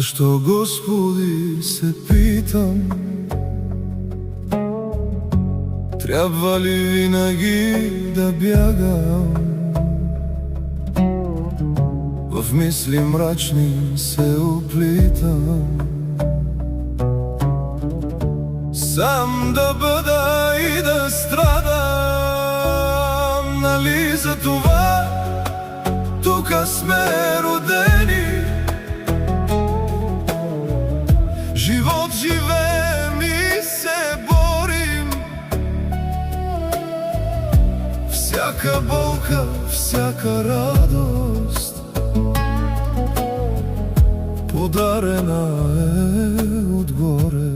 Защо, Господи, се питам, трябва ли винаги да бягам? В мисли мрачни се оплитам, сам да бъда и да страдам. Нали за това тука сме родени? Живот живеем и се борим, всяка болка, всяка радост подарена е отгоре.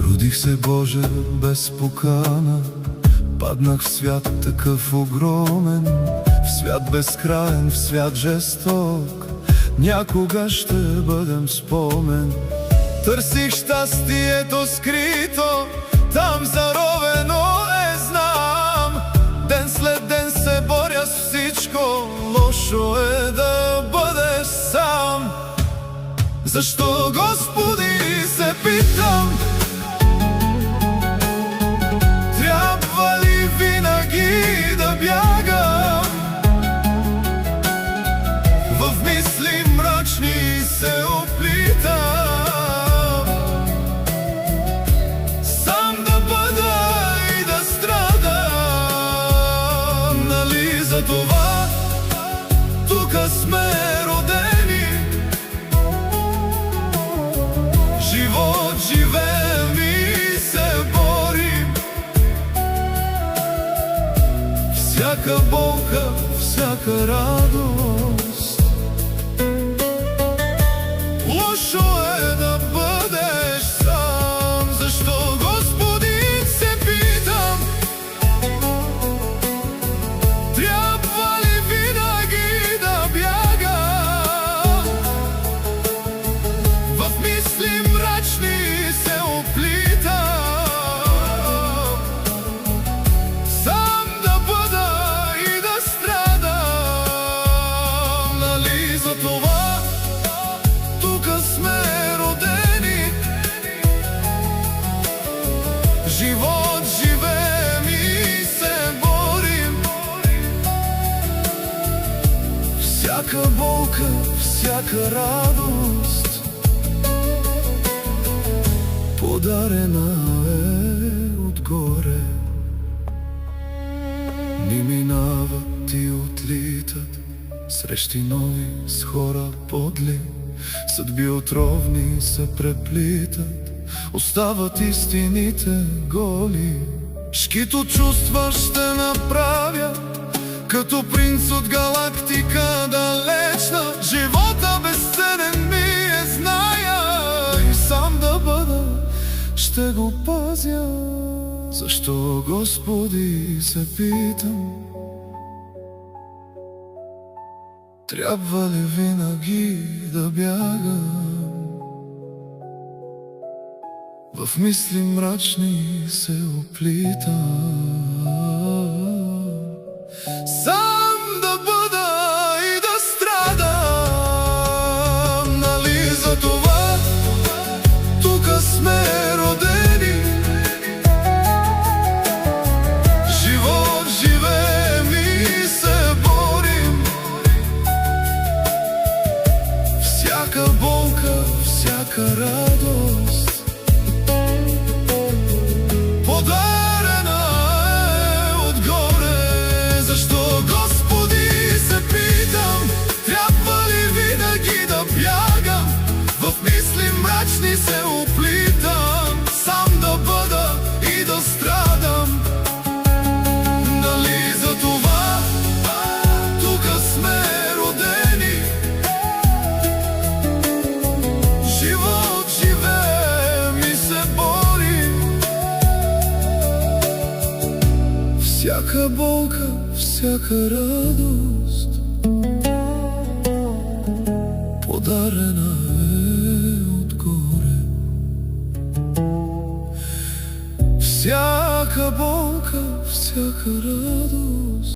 Родих се, Боже, без покана, паднах в свят такъв огромен, в свят безкраен, в свят жесток. Някога ще бъдем спомен. Търсих щастието скрито, там заровено знам. Ден след ден се боря с всичко, лошо е да бъдеш сам. Защо, Господи, се питам, трябва ли винаги да бягам? В мисли мрачни се оплитам, сам да бъда и да страдам. Нали за това тука сме родени? Живот живеем и се борим, всяка болка, всяка радост. Лошо е да бъдеш сам. Защо, Господи, се питам, трябва ли винаги да бягам? В мисли мрачни се оплитам, сам да бъда и да страдам. Нали за това тука сме родени? Живот живеем и се борим, всяка болка, всяка радост подарена е отгоре. Ни минават и отлитат срещи нови с хора подли, съдби отровни се преплитат, остават истините голи. Шкито чувства ще направя, като принц от галактика далечна. Живота безценен ми е, зная, и сам да бъда ще го пазя. Защо, Господи, се питам, трябва ли винаги да бягам? В мисли мрачни се оплитам, сам да бъда и да страдам. Нали за това тука сме родени? Живот живеем и се борим, всяка болка, всяка радост подарена е отгоре. Защо, Господи, се питам, трябва ли винаги да бягам? В мисли мрачни се оплитам, сам да бъда и да страдам. Нали за това тука сме родени? Живот живеем и се борим, всяка болка, всяка радост подарена е отгоре. Всяка болка, всяка радост